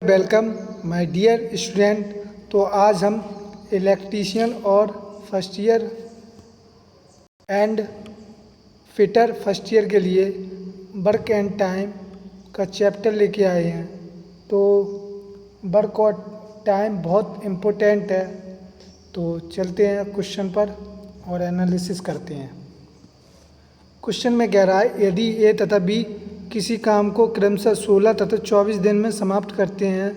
Welcome my dear student. तो आज हम इलेक्ट्रीशियन और first year and fitter first year के लिए वर्क एंड टाइम का चैप्टर लेके आए हैं। तो वर्क और टाइम बहुत इम्पोर्टेंट है। तो चलते हैं क्वेश्चन पर और एनालिसिस करते हैं। क्वेश्चन में कह रहा है, यदि ए तथा बी किसी काम को क्रमशः 16 तथा 24 दिन में समाप्त करते हैं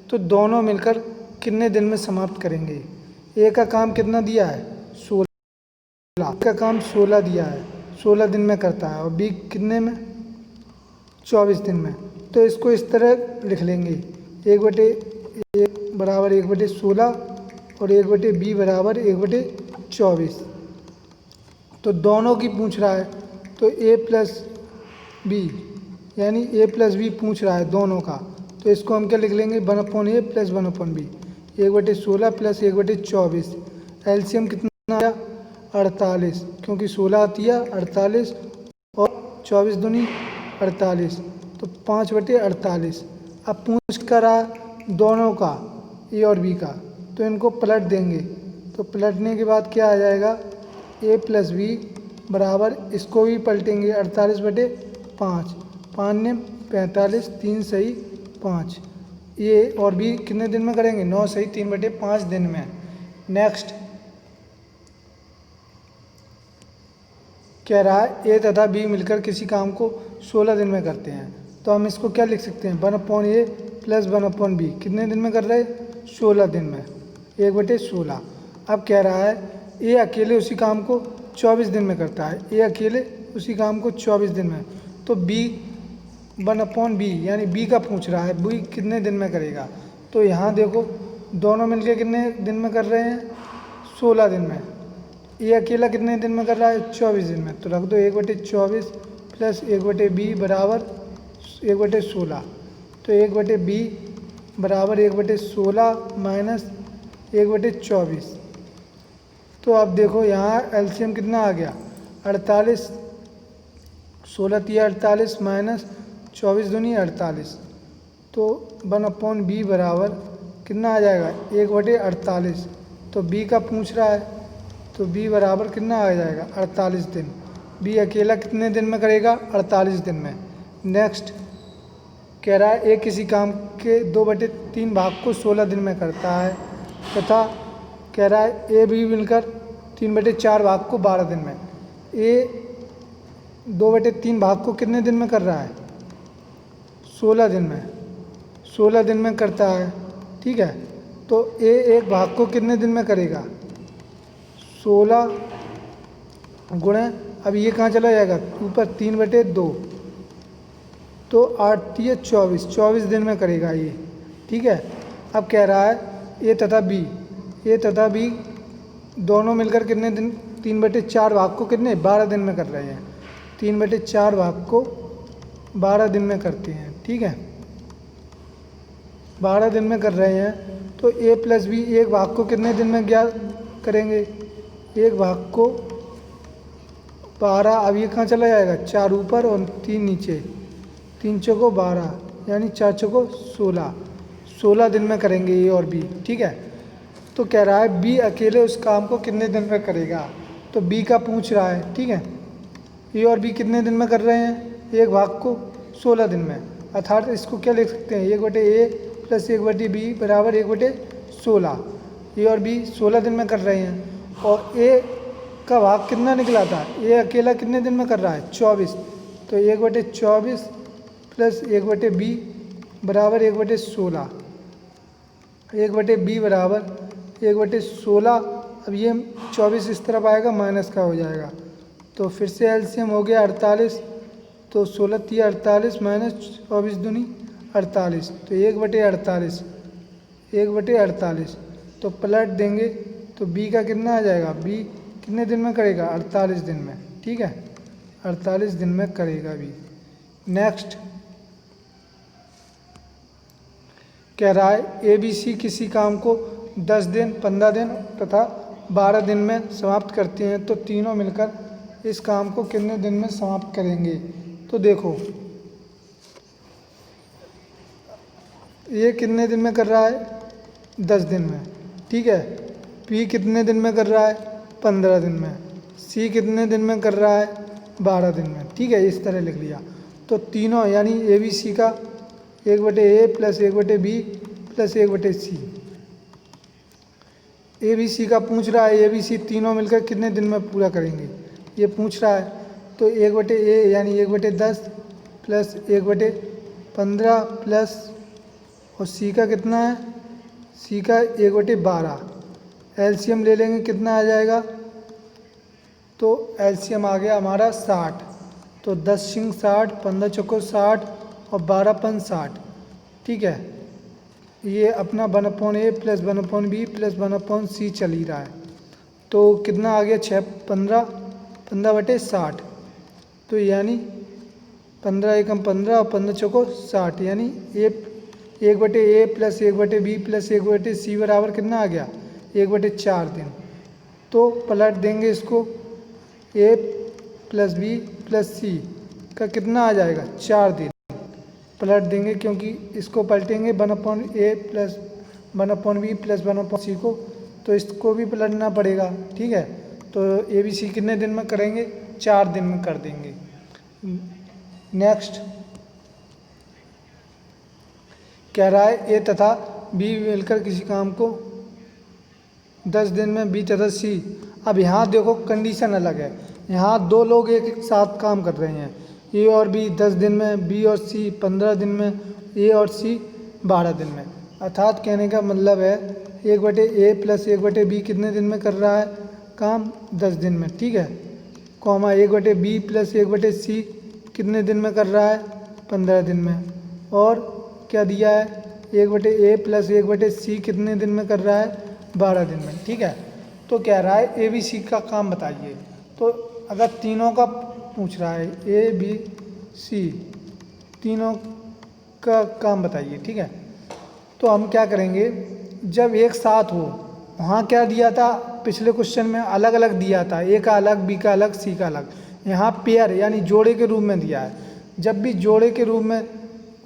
तो दोनों मिलकर कितने दिन में समाप्त करेंगे। ए का काम कितना दिया है 16 का काम 16 दिया है, 16 दिन में करता है, और बी कितने में 24 दिन में। तो इसको इस तरह लिख लेंगे, 1/1 बराबर 1/16 और 1/b बराबर 1/24। तो दोनों की पूछ रहा है, तो a प्लस बी यानी a प्लस बी पूछ रहा है दोनों का। तो इसको हम क्या लिख लेंगे, 1/a plus 1/b, 1/16 plus 1/24। LCM कितना आया 48, क्योंकि 16 आती है 48 और 24 दूनी 48, तो 5/48। अब पूछ कर रहा दोनों का ए और बी का, तो इनको पलट देंगे। तो पलटने के बाद क्या आ जाएगा, a प्लस बी बराबर, इसको भी पलटेंगे 48/5, 5 ने 45, 3 सही 5। ए और बी कितने दिन में करेंगे, 9 सही 3/5 दिन में। नेक्स्ट कह रहा है ए तथा बी मिलकर किसी काम को 16 दिन में करते हैं। तो हम इसको क्या लिख सकते हैं, 1/a प्लस 1/b कितने दिन में कर रहे हैं 16 दिन में, 1/16। अब कह रहा है ए अकेले उसी काम को 24 दिन में करता है, ए अकेले उसी काम को 24 दिन में। तो बी 1/b यानी बी का पूछ रहा है, बी कितने दिन में करेगा। तो यहाँ देखो दोनों मिलकर कितने दिन में कर रहे हैं 16 दिन में, ए अकेला कितने दिन में कर रहा है 24 दिन में। तो रख दो 1/24 प्लस 1/b बराबर 1/16। तो 1/b बराबर 1/16 माइनस 1/24। तो अब देखो यहाँ एलसीएम कितना आ गया 48, 16 तिया 48 माइनस 24 दूनी 48। तो 1/b बराबर कितना आ जाएगा 1/48। तो b का पूछ रहा है, तो b बराबर कितना आ जाएगा 48 दिन। b अकेला कितने दिन में करेगा 48 दिन में। नेक्स्ट कह रहा है ए किसी काम के 2/3 भाग को 16 दिन में करता है, तथा कह रहा है ए बी मिलकर 3/4 भाग को 12 दिन में। ए 2/3 भाग को कितने दिन में कर रहा है 16 दिन में, 16 दिन में करता है, ठीक है। तो ए एक भाग को कितने दिन में करेगा 16 गुणे, अब ये कहाँ चला जाएगा ऊपर 3/2, तो 8 या 24 दिन में करेगा ये, ठीक है। अब कह रहा है ए तथा बी दोनों मिलकर कितने दिन 3/4 भाग को कितने 12 दिन में कर रहे हैं, 3/4 भाग को 12 दिन में करते हैं, ठीक है, 12 दिन में कर रहे हैं। तो a प्लस बी एक भाग को कितने दिन में ज्ञात करेंगे, एक भाग को 12, अब ये कहाँ चला जाएगा 4 ऊपर और 3 नीचे, 3 चौको 12 यानी 4 चौको 16 दिन में करेंगे ए और बी, ठीक है। तो कह रहा है बी अकेले उस काम को कितने दिन में करेगा। तो बी का पूछ रहा है, ठीक है, ए और बी कितने दिन में कर रहे हैं एक भाग को 16 दिन में। अर्थात इसको क्या लिख सकते हैं 1/a प्लस 1/b बराबर 1/16। ए और बी 16 दिन में कर रहे हैं, और ए का भाग कितना निकला था, ए अकेला कितने दिन में कर रहा है 24। तो 1/24 प्लस 1/b बराबर 1/16, 1/b बराबर 1/16। अब ये 24 इस तरफ आएगा माइनस का हो जाएगा, तो फिर से एलसीएम हो गया 48। तो 16 तिया 48 माइनस 24 दूनी 48, तो 1/48, 1/48। तो पलट देंगे तो b का कितना आ जाएगा, b कितने दिन में करेगा 48 दिन में, ठीक है, 48 दिन में करेगा b। नेक्स्ट कह रहा है ए बी सी किसी काम को 10 दिन 15 दिन तथा 12 दिन में समाप्त करते हैं, तो तीनों मिलकर इस काम को कितने दिन में समाप्त करेंगे। तो देखो ये कितने दिन में कर रहा है? 10 दिन में। ठीक है, पी कितने दिन में कर रहा है? 15 दिन में। सी कितने दिन में कर रहा है? 12 दिन में। ठीक है, इस तरह लिख लिया। तो तीनों यानी ए बी सी का 1/a plus 1/b plus 1/c। A B C का पूछ रहा है, ए बी सी तीनों मिलकर कितने दिन में पूरा करेंगे ये पूछ रहा है। तो 1/a यानी 1/10 प्लस 1/15 प्लस और सी का कितना है? सी का 1/12। एलसीएम ले लेंगे, कितना आ जाएगा? तो एलसीएम आ गया हमारा 60। तो 10 सिंग 60, 15 चौको 60 और 12 पन 60। ठीक है, ये अपना 1/a plus 1/b plus 1/c चल ही रहा है। तो कितना आ गया? 6 15 15/60। तो यानी 15 एकम 15 और 15 चौको 60 यानी 1/a plus 1/b plus 1/c बराबर कितना आ गया? 1/4 दिन। तो पलट देंगे इसको, a plus b plus c का कितना आ जाएगा? 4 दिन। पलट देंगे क्योंकि इसको पलटेंगे 1/a plus 1/b plus 1/c को, तो इसको भी पलटना पड़ेगा। ठीक है, तो ए बी सी कितने दिन में करेंगे? 4 दिन में कर देंगे। नेक्स्ट कह रहा है ए तथा बी मिलकर किसी काम को 10 दिन में, बी तथा सी। अब यहाँ देखो कंडीशन अलग है, यहाँ दो लोग एक साथ काम कर रहे हैं, ए और बी 10 दिन में, बी और सी 15 दिन में, ए और सी 12 दिन में। अर्थात कहने का मतलब है 1/a प्लस 1/b कितने दिन में कर रहा है काम? 10 दिन में। ठीक है, कॉमा 1/b प्लस 1/c कितने दिन में कर रहा है? 15 दिन में। और क्या दिया है? 1/a प्लस 1/c कितने दिन में कर रहा है? 12 दिन में। ठीक है, तो कह रहा है ए बी सी का काम बताइए। तो अगर तीनों का पूछ रहा है, ए बी सी तीनों का काम बताइए। ठीक है, तो हम क्या करेंगे, जब एक साथ हो, वहाँ क्या दिया था पिछले क्वेश्चन में? अलग अलग दिया था, ए का अलग, बी का अलग, सी का अलग। यहाँ पेयर यानी जोड़े के रूप में दिया है। जब भी जोड़े के रूप में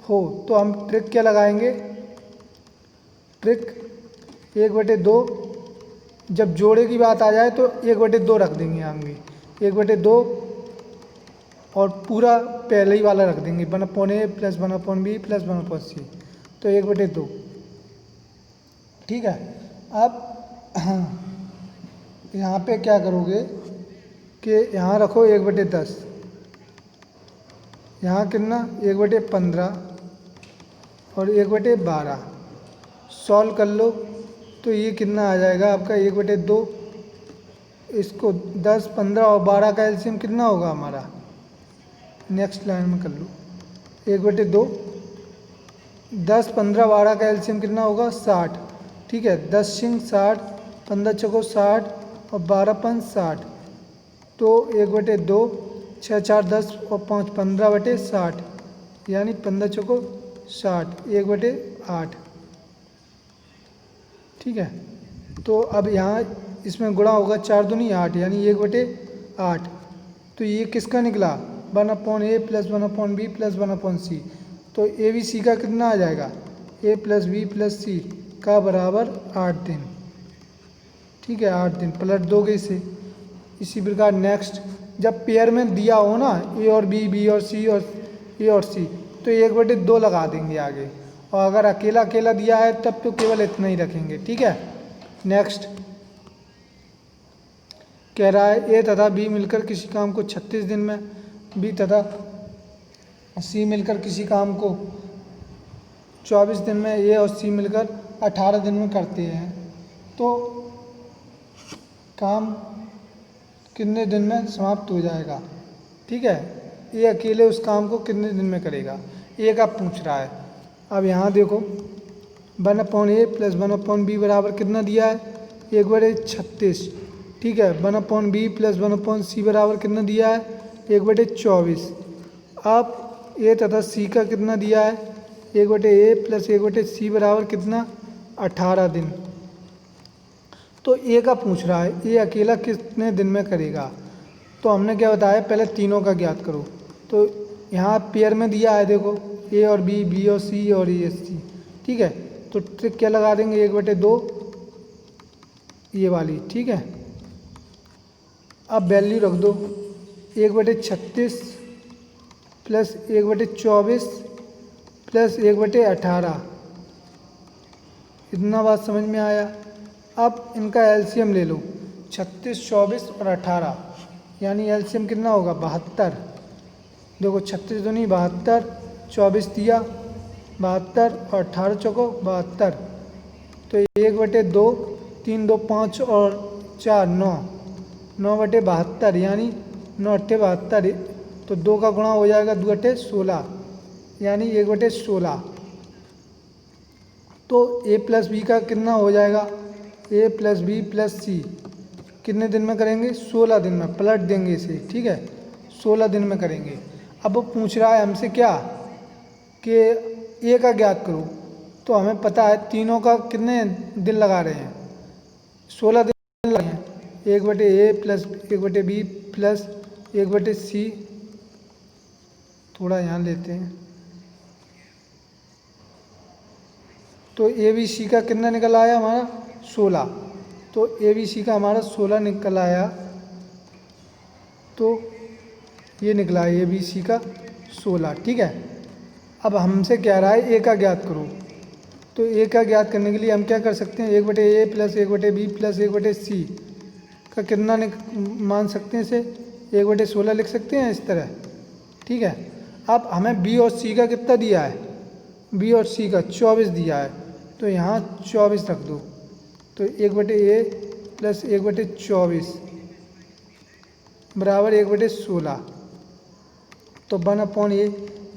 हो तो हम ट्रिक क्या लगाएंगे? ट्रिक 1/2। जब जोड़े की बात आ जाए तो 1/2 रख देंगे आगे, 1/2 और पूरा पहले ही वाला रख देंगे 1/a plus 1/b plus 1/c। तो 1/2। ठीक है, अब यहाँ पे क्या करोगे कि यहाँ रखो 1/10, यहाँ कितना? 1/15 और 1/12। सॉल्व कर लो तो ये कितना आ जाएगा आपका? 1/2। इसको 10, 15 और 12 का एलसीएम कितना होगा हमारा? नेक्स्ट लाइन में कर लो। 1/2 10, 15, 12 का एलसीएम कितना होगा? 60। ठीक है, 10 सिंग 60, 15 चौको 60 और 12 पन 60। तो 1/2, 6 4 10 और 5 15/60 यानी 15 चौको 60, 1/8। ठीक है, तो अब यहाँ इसमें गुणा होगा 4 दूनी 8 यानी 1/8। तो ये किसका निकला? 1/a plus 1/b plus 1/c। तो ए बी सी का कितना आ जाएगा? a प्लस बी प्लस सी का बराबर 8 दिन। ठीक है, 8 दिन पलट दोगे इसे। इसी प्रकार नेक्स्ट, जब पेयर में दिया हो ना ए और बी, बी और सी और ए और सी, तो 1/2 लगा देंगे आगे। और अगर अकेला अकेला दिया है तब तो केवल इतना ही रखेंगे। ठीक है, नेक्स्ट कह रहा है ए तथा बी मिलकर किसी काम को 36 दिन में, बी तथा सी मिलकर किसी काम को 24 दिन में, ए और सी मिलकर 18 दिन में करते हैं। तो काम कितने दिन में समाप्त हो जाएगा? ठीक है, ये अकेले उस काम को कितने दिन में करेगा, ए का पूछ रहा है। अब यहाँ देखो 1/a प्लस 1/b बराबर कितना दिया है? 1/36। ठीक है, 1/b प्लस 1/c बराबर कितना दिया है? 1/24। अब ए तथा सी का कितना दिया है? 1/a प्लस 1/c बराबर कितना? 18 दिन। तो ए का पूछ रहा है, ए अकेला कितने दिन में करेगा? तो हमने क्या बताया, पहले तीनों का ज्ञात करो। तो यहाँ पेयर में दिया है देखो, ए और बी, बी और सी और ए सी। ठीक ठीक है। तो ट्रिक क्या लगा देंगे, 1/2 ये वाली, ठीक है। अब वैल्यू रख दो 1/36 प्लस 1/24 प्लस 1/18। इतना बात समझ में आया। अब इनका एलसीएम ले लो, 36, 24 और 18, यानी एलसीएम कितना होगा 72। देखो 36 दूनी 72, 24 दिया 72 और 18 चौको 72। तो 1/2, 3 2 5 और 4 9, 9/72 यानी 9/72। तो 2 का गुणा हो जाएगा 2/16 यानी 1/16। तो ए प्लस बी का कितना हो जाएगा, ए प्लस बी प्लस सी कितने दिन में करेंगे, 16 दिन में। पलट देंगे इसे, ठीक है, 16 दिन में करेंगे। अब वो पूछ रहा है हमसे क्या कि ए का ज्ञात करो, तो हमें पता है तीनों का कितने दिन लगा रहे हैं, 16 दिन लगे हैं। 1/ए प्लस 1/बी प्लस 1/सी, थोड़ा यहाँ लेते हैं। तो ए बी सी का कितना निकल आया हमारा 16। तो ए बी सी का हमारा 16 निकल आया। तो ये निकला ए बी सी का 16, ठीक है। अब हमसे कह रहा है ए का ज्ञात करो। तो ए का ज्ञात करने के लिए हम क्या कर सकते हैं, 1/ए प्लस 1/बी प्लस 1/सी का कितना मान सकते हैं, इसे 1/16 लिख सकते हैं इस तरह, ठीक है। अब हमें बी और सी का कितना दिया है, बी और सी का 24 दिया है, तो यहाँ 24 रख दो। तो 1/ए प्लस 1/24 बराबर 1/16। तो 1/ए,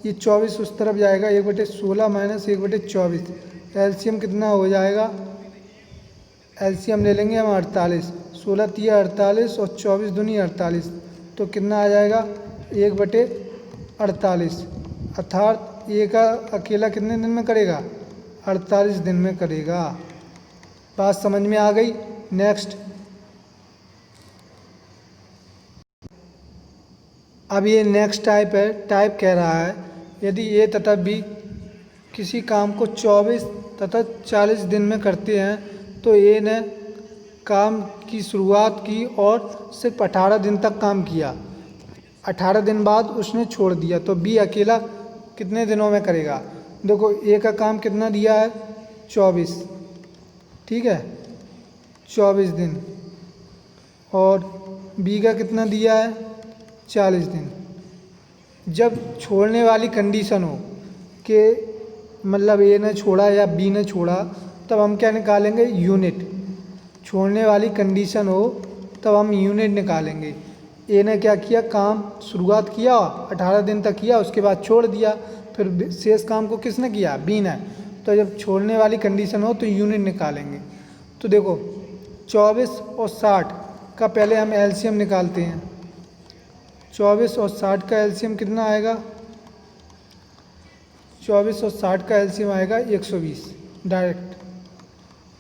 ये 24 उस तरफ जाएगा, 1/16 माइनस 1/24। एलसीएम कितना हो जाएगा, एलसीएम ले लेंगे हम 48। 16 तिया 48 और 24 दूनी 48, तो कितना आ जाएगा 1/48। अर्थात ए का अकेला कितने दिन में करेगा, 48 दिन में करेगा। बात समझ में आ गई। नेक्स्ट, अब ये नेक्स्ट टाइप है। टाइप कह रहा है यदि ए तथा बी किसी काम को 24 तथा 40 दिन में करते हैं तो ए ने काम की शुरुआत की और सिर्फ 18 दिन तक काम किया, 18 दिन बाद उसने छोड़ दिया, तो बी अकेला कितने दिनों में करेगा। देखो ए का काम कितना दिया है 24, ठीक है, 24 दिन, और बी का कितना दिया है 40 दिन। जब छोड़ने वाली कंडीशन हो कि मतलब ए ने छोड़ा या बी ने छोड़ा, तब हम क्या निकालेंगे, यूनिट। छोड़ने वाली कंडीशन हो तब हम यूनिट निकालेंगे। ए ने क्या किया, काम शुरुआत किया 18 दिन तक किया, उसके बाद छोड़ दिया, फिर शेष काम को किसने किया, बी ने। तो जब छोड़ने वाली कंडीशन हो तो यूनिट निकालेंगे। तो देखो 24 और 60 का पहले हम एलसीएम निकालते हैं। 24 और 60 का एलसीएम कितना आएगा, 24 और 60 का एलसीएम आएगा 120 डायरेक्ट।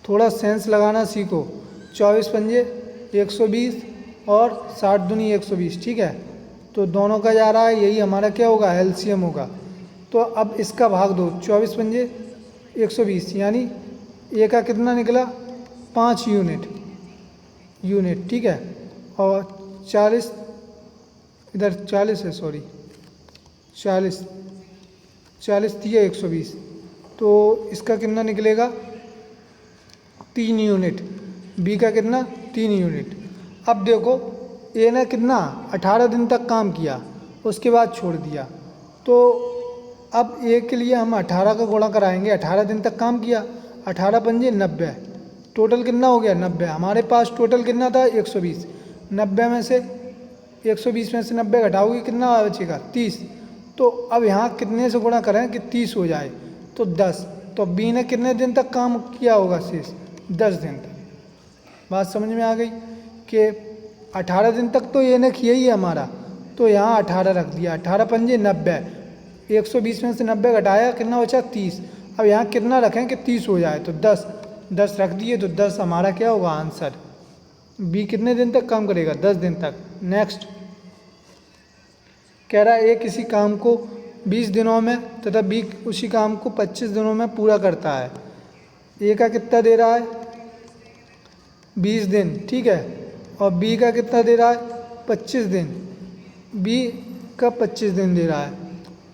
थोड़ा सेंस लगाना सीखो। 24 पंजे 120 और 60 दूनी 120, ठीक है। तो दोनों का जा रहा है, यही हमारा क्या होगा, एलसीएम होगा। तो अब इसका भाग दो, 24 पंजे 120 यानी ए का कितना निकला 5 यूनिट, ठीक है। और 40 इधर 40 है, सॉरी 40 दिया 120, तो इसका कितना निकलेगा 3 यूनिट। बी का कितना 3 यूनिट। अब देखो ए ने कितना 18 दिन तक काम किया, उसके बाद छोड़ दिया। तो अब ए के लिए हम 18 का गुणा कराएंगे, 18 दिन तक काम किया, 18 पंजे 90, टोटल कितना हो गया 90। हमारे पास टोटल कितना था 120, 90 में से 120 में से 90 घटाओगे कितना बचेगा 30। तो अब यहाँ कितने से गुणा करें कि 30 हो जाए, तो 10। तो बी ने कितने दिन तक काम किया होगा शेष, 10 दिन तक। बात समझ में आ गई कि 18 दिन तक तो ए ने किया ही है हमारा, तो यहाँ 18 रख दिया, 18 पंजे 90, 120 में से 90 घटाया कितना बचा 30। अब यहाँ कितना रखें कि 30 हो जाए, तो 10 रख दिए, तो 10 हमारा क्या होगा आंसर। बी कितने दिन तक काम करेगा 10 दिन तक। नेक्स्ट कह रहा है ए किसी काम को 20 दिनों में तथा बी उसी काम को 25 दिनों में पूरा करता है। ए का कितना दे रहा है 20 दिन, ठीक है, और बी का कितना दे रहा है 25 दिन, बी का 25 दिन दे रहा है।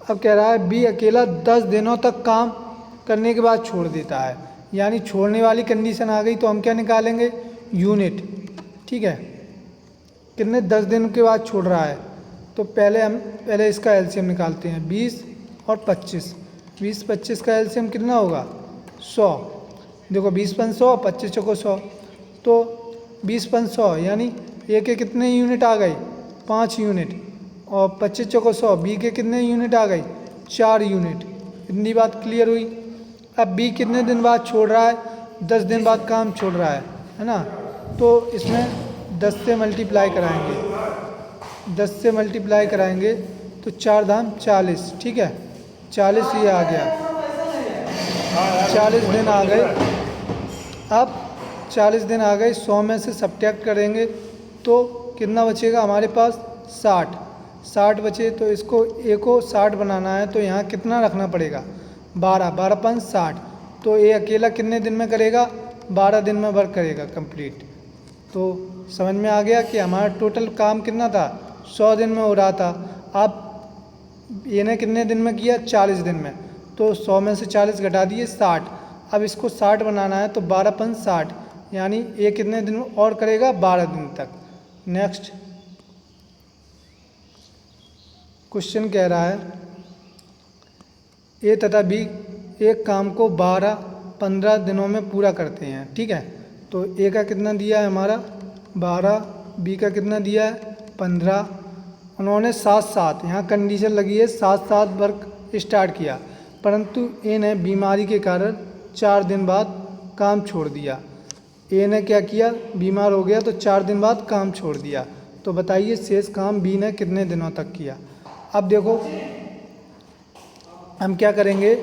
अब कह रहा है बी अकेला 10 दिनों तक काम करने के बाद छोड़ देता है, यानी छोड़ने वाली कंडीशन आ गई तो हम क्या निकालेंगे यूनिट, ठीक है, कितने 10 दिन के बाद छोड़ रहा है। तो पहले इसका एलसीएम निकालते हैं 20 और 25, 20-25 का एलसीएम कितना होगा 100। देखो 20 100, 25 चौको 100, तो 20 100 यानी ए के कितने यूनिट आ गए 5 यूनिट, और 25 चौको 100 बी के कितने यूनिट आ गए 4 यूनिट। इतनी बात क्लियर हुई। अब बी कितने दिन बाद छोड़ रहा है 10 दिन बाद काम छोड़ रहा है ना, तो इसमें 10 से मल्टीप्लाई कराएंगे, 10 से मल्टीप्लाई कराएंगे तो 4 धाम 40, ठीक है, 40 ये आ गया, 40 दिन आ गए। अब 40 दिन आ गए, 100 में से सब्ट्रैक्ट करेंगे तो कितना बचेगा हमारे पास 60 बचे। तो इसको ए को 60 बनाना है तो यहाँ कितना रखना पड़ेगा 12 5 60, तो ए अकेला कितने दिन में करेगा 12 दिन में वर्क करेगा कंप्लीट। तो समझ में आ गया कि हमारा टोटल काम कितना था 100 दिन में हो रहा था। अब ए ने कितने दिन में किया 40 दिन में, तो 100 में से 40 घटा दिए 60। अब इसको 60 बनाना है तो 12 5 60, यानी ए कितने दिन और करेगा 12 दिन तक। नेक्स्ट क्वेश्चन कह रहा है ए तथा बी एक काम को 12-15 दिनों में पूरा करते हैं, ठीक है। तो ए का कितना दिया है हमारा 12, बी का कितना दिया है 15, उन्होंने 7-7 यहाँ कंडीशन लगी है 7-7 वर्क स्टार्ट किया, परंतु ए ने बीमारी के कारण 4 दिन बाद काम छोड़ दिया। ए ने क्या किया बीमार हो गया तो 4 दिन बाद काम छोड़ दिया। तो बताइए शेष काम बी ने कितने दिनों तक किया। अब देखो हम क्या करेंगे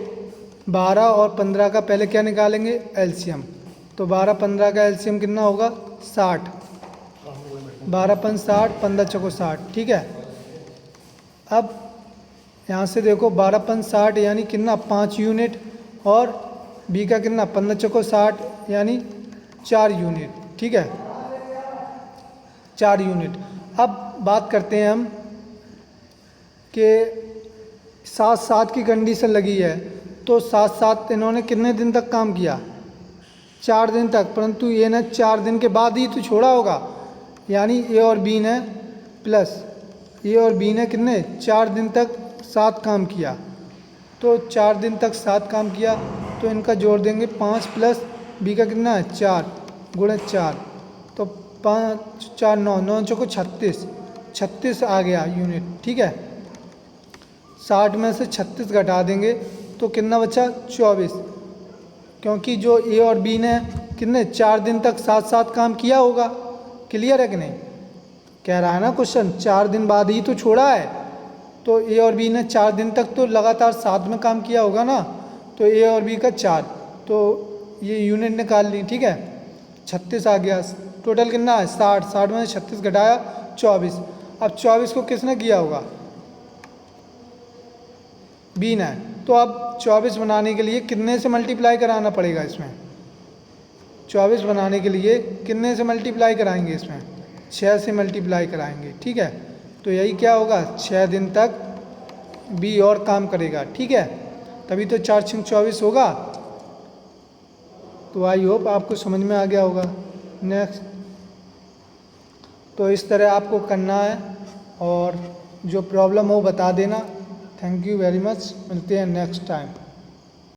12 और 15 का पहले क्या निकालेंगे एलसीएम, तो 12-15 का एलसीएम कितना होगा 60, 12 5 60, 15 चौको 60, ठीक है। अब यहाँ से देखो 12 5 60 यानी कितना 5 यूनिट, और बी का कितना 15 चौको 60 यानी 4 यूनिट, ठीक है, 4 यूनिट। अब बात करते हैं हम कि 7-7 की कंडीशन लगी है, तो 7-7 इन्होंने कितने दिन तक काम किया 4 दिन तक, परंतु ये ने 4 दिन के बाद ही तो छोड़ा होगा, यानी ए और बी ने कितने 4 दिन तक 7 काम किया। तो 4 दिन तक 7 काम किया तो इनका जोड़ देंगे 5 प्लस बी का कितना है 4 गुणे 4, तो 5 4 9 9 चौको 36 आ गया यूनिट, ठीक है। 60 में से 36 घटा देंगे तो कितना बचा 24, क्योंकि जो ए और बी ने कितने 4 दिन तक 7-7 काम किया होगा। क्लियर है कि नहीं, कह रहा है ना क्वेश्चन 4 दिन बाद ही तो छोड़ा है, तो ए और बी ने 4 दिन तक तो लगातार साथ में काम किया होगा ना, तो ए और बी का 4, तो ये यूनिट निकाल ली, ठीक है। 36 आ गया, टोटल कितना है 60 में 36 घटाया 24। अब 24 को किसने किया होगा बी ने, तो अब 24 बनाने के लिए कितने से मल्टीप्लाई कराना पड़ेगा इसमें, 24 बनाने के लिए कितने से मल्टीप्लाई कराएंगे इसमें 6 से मल्टीप्लाई कराएंगे, ठीक है। तो यही क्या होगा 6 दिन तक बी और काम करेगा, ठीक है, तभी तो 4 6 24 होगा। तो आई होप आपको समझ में आ गया होगा। नेक्स्ट, तो इस तरह आपको करना है और जो प्रॉब्लम हो बता देना। थैंक यू वेरी मच, मिलते हैं नेक्स्ट टाइम।